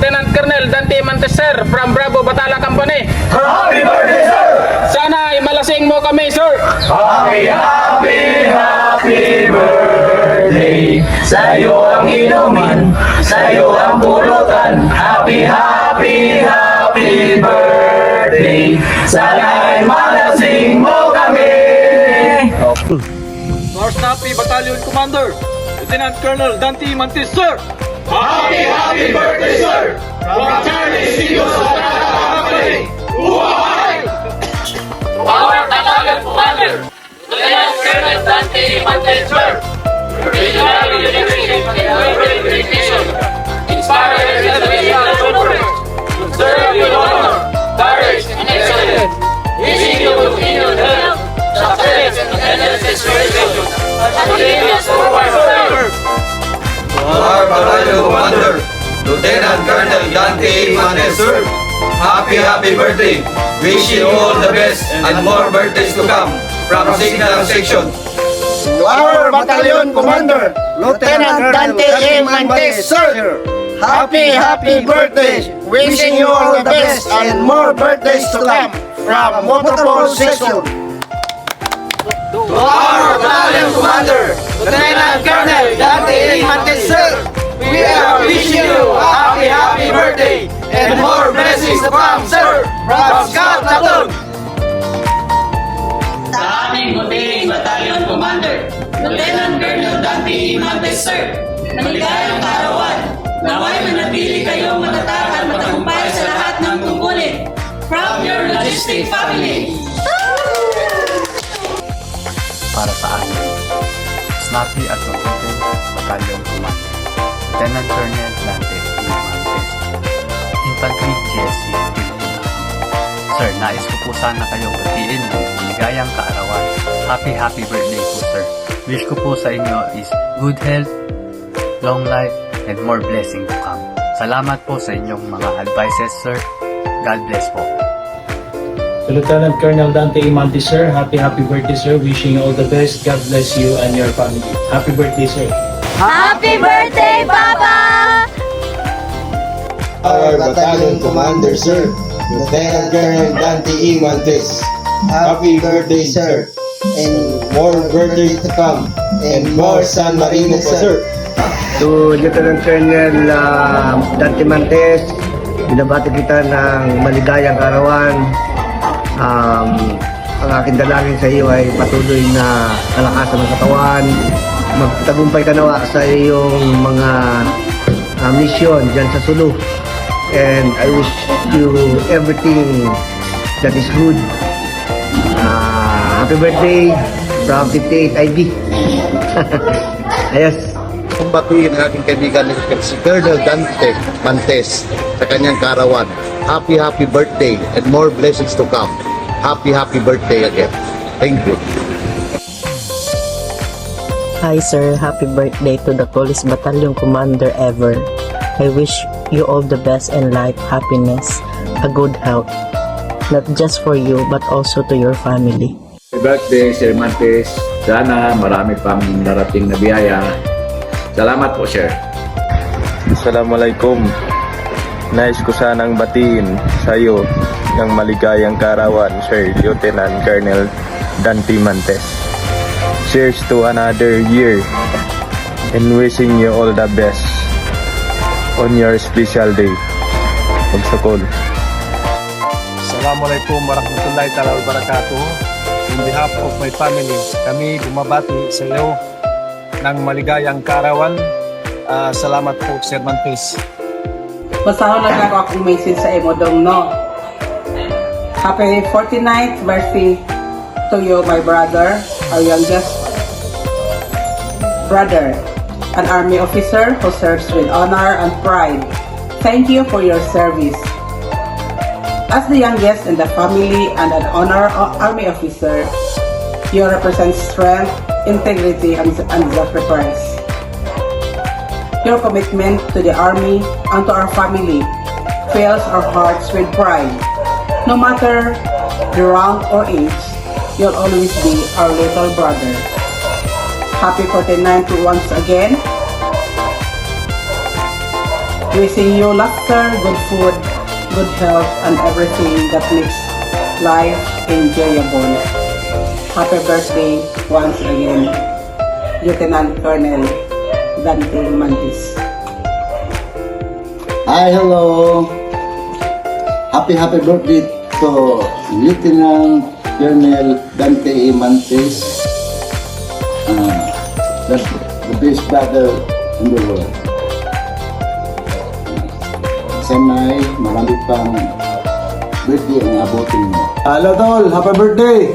Lieutenant Colonel Dante Mantes, sir, from Bravo Batala Company. Happy birthday, sir! Sana ay malasing mo kami, sir. Happy, happy, happy birthday. Sa'yo ang inumin, sa'yo ang pulutan. Happy, happy, happy birthday. Sana ay malasing mo kami. North Napi Battalion Commander, Lieutenant Colonel Dante Mantis, sir! Happy, happy birthday, sir! From Charlie Sigo sa Company. Buhay! Our Battalion Commander, Lieutenant Colonel Dante Mantes, sir. Regional Leadership and Recognition, inspired reservation and corporate, to serve with honor, courage, and excellence. Wishing you continued health, success, and endless inspiration. Continuous forward, sir. Our Battalion Commander, Lieutenant Colonel Dante Mantes, sir. Happy, happy birthday. Wish you all the best and more birthdays to come from Signal Section. To our Battalion Commander, Lieutenant Dante A. Mantes, sir. Happy, happy birthday. Wishing you all the best and more birthdays to come from Motorpole Section. To our Battalion Commander, Lieutenant Colonel Dante A. Mantes, sir. We are wishing you a happy, happy birthday and more blessings to come, sir, from Scout Platoon. Sa aming munting Battalion Commander, Lieutenant Colonel Dante Mantes, sir. Maligayang kaarawan. Naway manatili kayong matatag at matagumpay sa lahat ng tungkulin. From your logistic family. Para sa amin, Snappy at Mabuting Battalion Commander, Lieutenant Colonel Dante E. Mantes, Infantry GSC Philippines. Sir, nais ko po sana kayong batiin ng maligayang kaarawan. Happy, happy birthday po, sir. Wish ko po sa inyo is good health, long life, and more blessing to come. Salamat po sa inyong mga advices, sir. God bless po. To Lieutenant Colonel Dante Mantes, sir, happy birthday, sir. Wishing you all the best. God bless you and your family. Happy birthday, sir. Happy birthday, Papa! Our Battalion Commander, sir. Lieutenant Colonel Dante E. Mantes. Happy birthday, sir. And more birthdays to come. And more San Marino po, sir. To Lieutenant Colonel Dante Mantes, binabati kita ng maligayang kaarawan. Ang aking dalangin sa iyo ay patuloy na kalakasan ng katawan. Magtagumpay ka nawa sa iyong mga mission dyan sa Sulu. And I wish you everything that is good. Happy birthday from 58 IB. Ayos. Batiin ang aking kaibigan si Colonel Dante Mantes sa kanyang karawan. Happy, happy birthday and more blessings to come. Happy, happy birthday again. Thank you. Hi sir, happy birthday to the coolest battalion commander ever. I wish you all the best in life, happiness, a good health. Not just for you, but also to your family. Happy birthday, Sir Mantes. Sana marami pang narating na biyaya. Salamat po, Sir. Assalamualaikum. Nais ko sanang batiin sa iyo ng maligayang kaarawan, Sir Lieutenant Colonel Dante Mantes. Cheers to another year and wishing you all the best on your special day. Magsakol. Assalamualaikum warahmatullahi ta'ala wabarakatuh. On behalf of my family, kami bumabati sa iyo ng maligayang kaarawan. Salamat po, Sir Mantes. Basahon lang ako akong message sa imo dong, no? Happy 49th birthday to you, my brother, our youngest brother, an army officer who serves with honor and pride. Thank you for your service. As the youngest in the family and an honor army officer, you represent strength, integrity, and sacrifice. Your commitment to the Army and to our family fills our hearts with pride. No matter the rank or age, you'll always be our little brother. Happy 49th once again. Wishing you laughter, good food, good health, and everything that makes life enjoyable. Happy birthday once again, Lieutenant Colonel Dante Mantis. Hi, hello. Happy birthday to Lieutenant Colonel Dante Mantis. The best brother in the world. Sana'y marami pang birthday ang abutin mo. Hello, Tol. Happy birthday!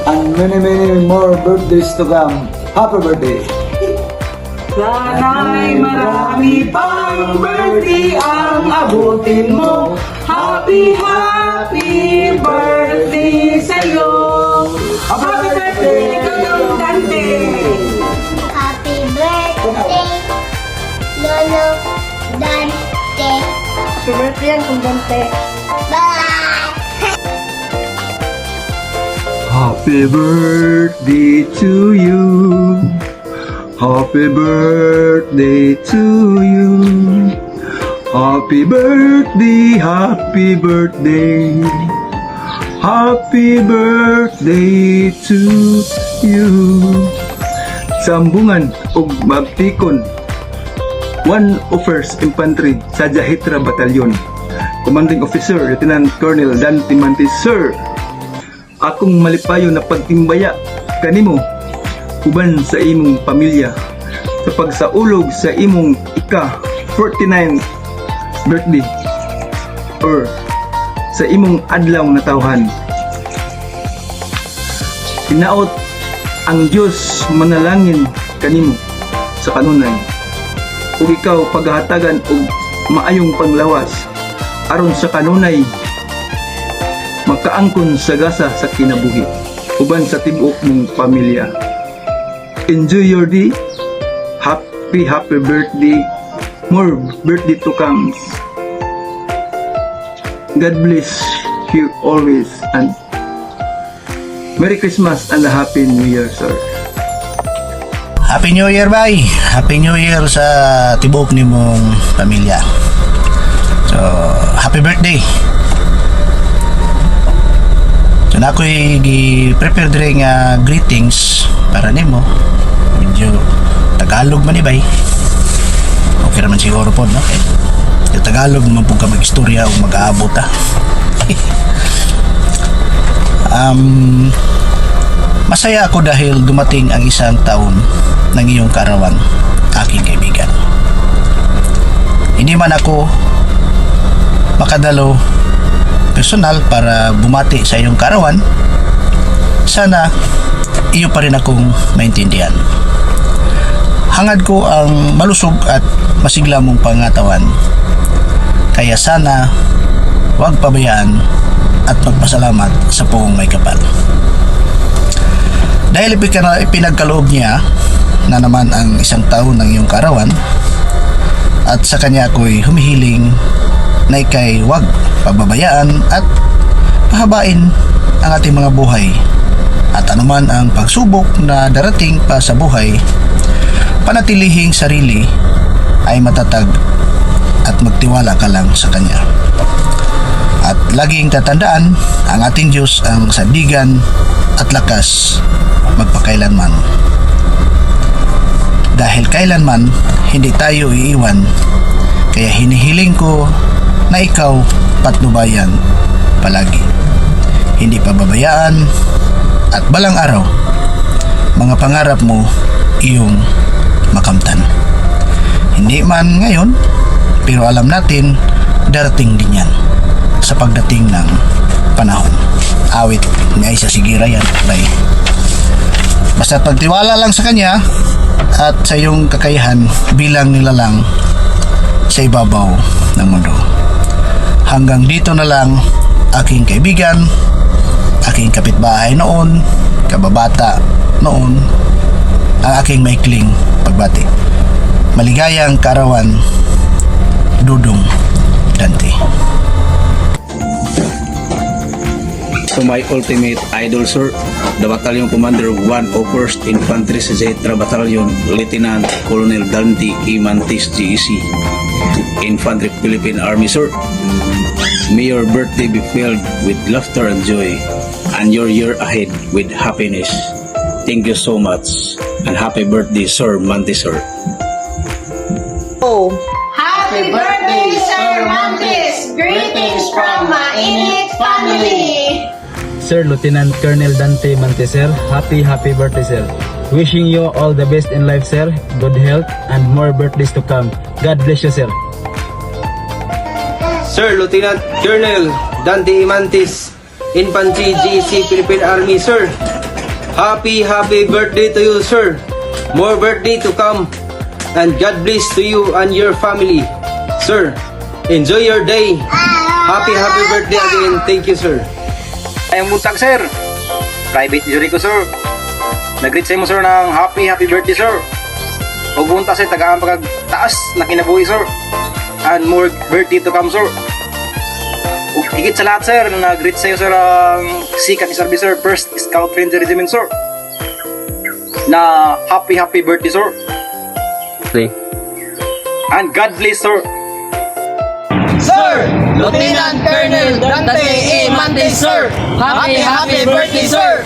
And many more birthdays to come. Happy birthday! Sana'y marami pang birthday ang abutin mo. Happy birthday sa'yo. Happy birthday, Colonel Dante. Happy birthday, Lolo Dante. Happy birthday, Uncle Dante. Bye! Happy birthday to you. Happy birthday to you. Happy birthday, happy birthday. Happy birthday to you. Sambungan ug magtikon 101st Infantry sa Jahitra Batalyon. Commanding Officer Lieutenant Colonel Dante Mantis. Sir, akong malipayo na pagtimbaya kanimo uban sa imong pamilya sa pagsaulog sa imong ika-49 birthday or sa imong adlaw na tawhan. Hinaot ang Diyos manalangin kanimo sa kanunay ug ikaw paghatagan og maayong panglawas aron sa kanunay makaangkon sa gasa sa kinabuhi uban sa tibuok mong pamilya. Enjoy your day. Happy birthday. More birthday to come. God bless you always and Merry Christmas and a Happy New Year, sir. Happy New Year, bay! Happy New Year sa tibuok ni mong pamilya. So, happy birthday! So, na ako'y gi-prepare dire nga greetings para nimo. Medyo Tagalog man bay. Okay naman siguro po, no? Yung Tagalog naman po ka mag-istorya o mag-aabot, ha? Masaya ako dahil dumating ang isang taon ng iyong kaarawan, aking kaibigan. Hindi man ako makadalo personal para bumati sa iyong kaarawan, sana iyo pa rin akong maintindihan. Hangad ko ang malusog at masigla mong pangatawan, kaya sana huwag pabayaan at magpasalamat sa poong may kapal. Dahil ipinagkaloob niya na naman ang isang taon ng iyong kaarawan, at sa kanya ako'y humihiling na ikay huwag pababayaan at pahabain ang ating mga buhay, at anuman ang pagsubok na darating pa sa buhay, panatilihing sarili ay matatag at magtiwala ka lang sa kanya. At laging tatandaan, ang ating Diyos ang sandigan at lakas magpakailanman. Dahil kailanman hindi tayo iiwan, kaya hinihiling ko na ikaw patnubayan palagi, hindi pababayaan, at balang araw mga pangarap mo iyong makamtan. Hindi man ngayon, pero alam natin darating din yan sa pagdating ng panahon. Awit ni Aisa Sigira yan, bay. Basta pagtiwala lang sa kanya at sa iyong kakayahan bilang nilalang sa ibabaw ng mundo. Hanggang dito na lang, aking kaibigan, aking kapitbahay noon, kababata noon, ang aking maikling pagbati. Maligayang kaarawan, Dudong Dante. to my ultimate idol, sir, the Battalion Commander of 101st Infantry Zetra Battalion, Lieutenant Colonel Dante E. Mantis, GEC, Infantry Philippine Army, sir. May your birthday be filled with laughter and joy, and your year ahead with happiness. Thank you so much, and happy birthday, Sir Mantis, sir. Happy birthday, Sir Mantis! Greetings from Mainit family! Sir Lieutenant Colonel Dante Manteser, happy birthday, sir. Wishing you all the best in life, sir. Good health and more birthdays to come. God bless you, sir. Sir Lieutenant Colonel Dante Mantis, Infantry GC Philippine Army, sir. Happy birthday to you, sir. More birthday to come, and God bless to you and your family, sir. Enjoy your day. Happy birthday again. Thank you, sir. Ayong buntag, sir. Private jury ko, sir. Nag-greet sa mo, sir, ng happy birthday, sir. Huwag bunta, sir, tagaan pagkataas na kinabuhi, sir. And more birthday to come, sir. Higit sa lahat, sir, nag-greet sa iyo, sir, ang sikat ni Service, sir, 1st Scout Ranger Regiment, sir. Na happy birthday, sir. And God bless, sir. Sir Lieutenant Colonel Dante E. Mantis, sir. Happy birthday, sir.